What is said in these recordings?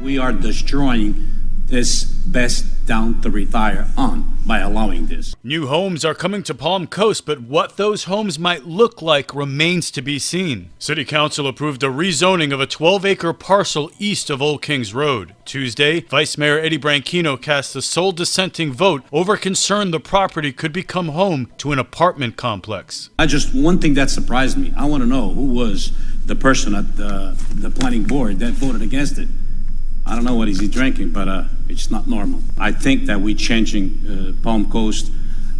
We are destroying this best down to retire on by allowing this. New homes are coming to Palm Coast, but what those homes might look like remains to be seen. City Council approved a rezoning of a 12-acre parcel east of Old Kings Road. Tuesday, Vice Mayor Eddie Branchino cast the sole dissenting vote over concern the property could become home to an apartment complex. One thing that surprised me, I want to know who was the person at the planning board that voted against it. I don't know what is he drinking, but it's not normal. I think that we're changing Palm Coast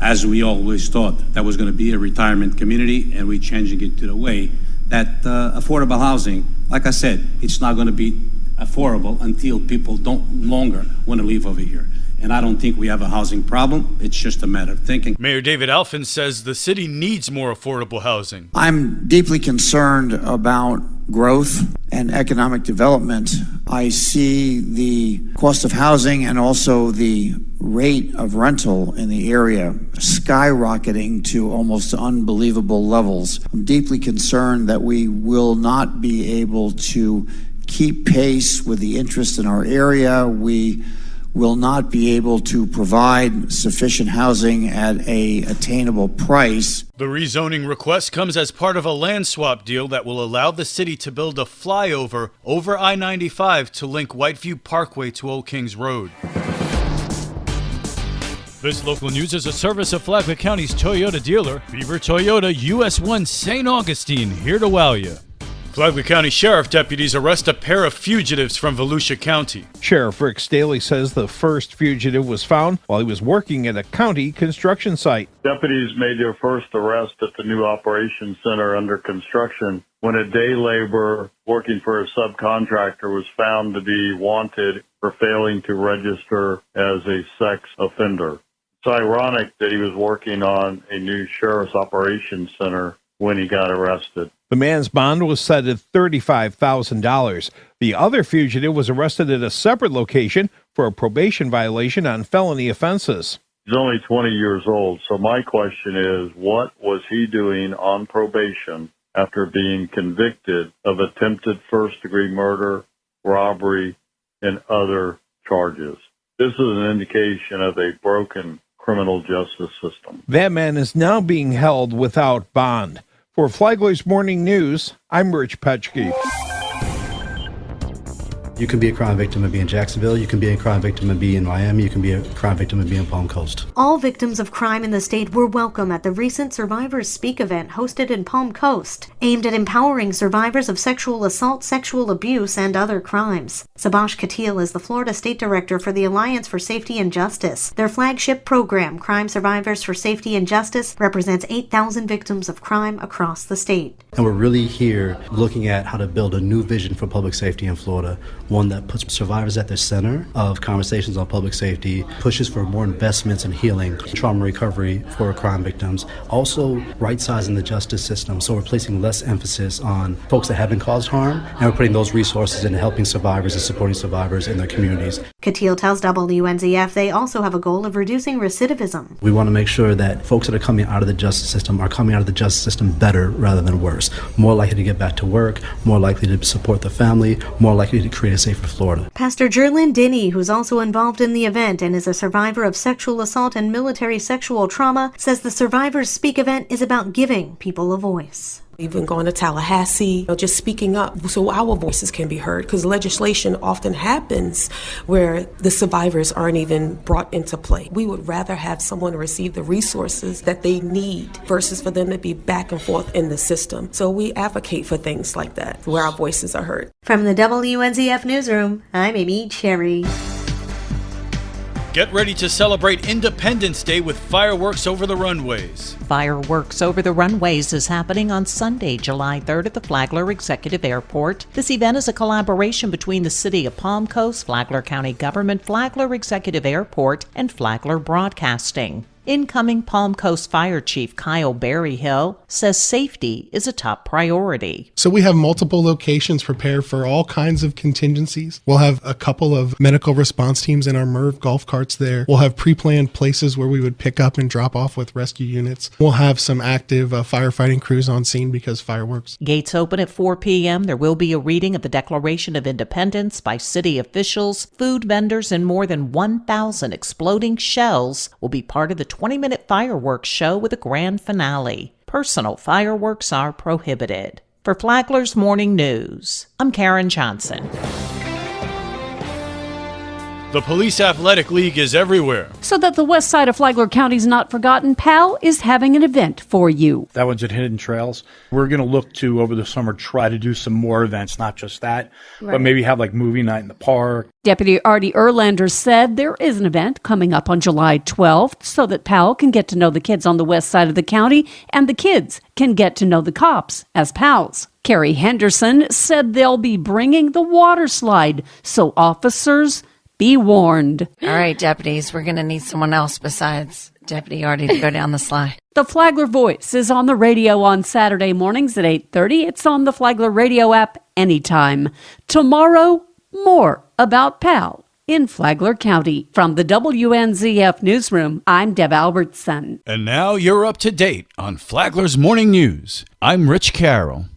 as we always thought. That was going to be a retirement community, and we're changing it to the way that affordable housing, like I said, it's not going to be affordable until people don't longer want to live over here. And I don't think we have a housing problem. It's just a matter of thinking. Mayor David Alfin says the city needs more affordable housing. I'm deeply concerned about growth and economic development. I see the cost of housing and also the rate of rental in the area skyrocketing to almost unbelievable levels. I'm deeply concerned that we will not be able to keep pace with the interest in our area. We will not be able to provide sufficient housing at a attainable price. The rezoning request comes as part of a land swap deal that will allow the city to build a flyover over I-95 to link Whiteview Parkway to Old Kings Road. This local news is a service of Flagler County's Toyota dealer, Beaver Toyota US 1 St. Augustine, here to wow you. Flagler County Sheriff deputies arrest a pair of fugitives from Volusia County. Sheriff Rick Staley says the first fugitive was found while he was working at a county construction site. Deputies made their first arrest at the new operations center under construction when a day laborer working for a subcontractor was found to be wanted for failing to register as a sex offender. It's ironic that he was working on a new sheriff's operations center when he got arrested. The man's bond was set at $35,000. The other fugitive was arrested at a separate location for a probation violation on felony offenses. He's only 20 years old, so my question is, what was he doing on probation after being convicted of attempted first-degree murder, robbery, and other charges? This is an indication of a broken criminal justice system. That man is now being held without bond. For Flagler's Morning News, I'm Rich Petchke. You can be a crime victim and be in Jacksonville. You can be a crime victim and be in Miami. You can be a crime victim and be in Palm Coast. All victims of crime in the state were welcome at the recent Survivors Speak event hosted in Palm Coast, aimed at empowering survivors of sexual assault, sexual abuse, and other crimes. Sabash Katil is the Florida State Director for the Alliance for Safety and Justice. Their flagship program, Crime Survivors for Safety and Justice, represents 8,000 victims of crime across the state. And we're really here looking at how to build a new vision for public safety in Florida, one that puts survivors at the center of conversations on public safety, pushes for more investments in healing, trauma recovery for crime victims, also right-sizing the justice system. So we're placing less emphasis on folks that haven't caused harm, and we're putting those resources into helping survivors and supporting survivors in their communities. Katil tells WNZF they also have a goal of reducing recidivism. We want to make sure that folks that are coming out of the justice system are coming out of the justice system better rather than worse, more likely to get back to work, more likely to support the family, more likely to create a safer Florida. Pastor Jerlyn Denny, who's also involved in the event and is a survivor of sexual assault and military sexual trauma, says the Survivors Speak event is about giving people a voice. We've been going to Tallahassee, just speaking up so our voices can be heard, because legislation often happens where the survivors aren't even brought into play. We would rather have someone receive the resources that they need versus for them to be back and forth in the system. So we advocate for things like that, where our voices are heard. From the WNZF Newsroom, I'm Amy Cherry. Get ready to celebrate Independence Day with fireworks over the runways. Fireworks over the runways is happening on Sunday, July 3rd at the Flagler Executive Airport. This event is a collaboration between the City of Palm Coast, Flagler County Government, Flagler Executive Airport, and Flagler Broadcasting. Incoming Palm Coast Fire Chief Kyle Berryhill says safety is a top priority. So we have multiple locations prepared for all kinds of contingencies. We'll have a couple of medical response teams in our MERV golf carts there. We'll have pre-planned places where we would pick up and drop off with rescue units. We'll have some active firefighting crews on scene because fireworks. Gates open at 4 p.m. There will be a reading of the Declaration of Independence by city officials, food vendors, and more than 1,000 exploding shells will be part of the 20-minute fireworks show with a grand finale. Personal fireworks are prohibited. For Flagler's Morning News, I'm Karen Johnson. The Police Athletic League is everywhere. So that the west side of Flagler County's not forgotten, PAL is having an event for you. That one's at Hidden Trails. We're going to look to, over the summer, try to do some more events, not just that, but maybe have like movie night in the park. Deputy Artie Erlander said there is an event coming up on July 12th so that PAL can get to know the kids on the west side of the county and the kids can get to know the cops as pals. Carrie Henderson said they'll be bringing the water slide, so officers be warned. All right, deputies, we're going to need someone else besides Deputy Artie to go down the slide. The Flagler Voice is on the radio on Saturday mornings at 8:30. It's on the Flagler radio app anytime. Tomorrow, more about PAL in Flagler County. From the WNZF Newsroom, I'm Deb Albertson. And now you're up to date on Flagler's Morning News. I'm Rich Carroll.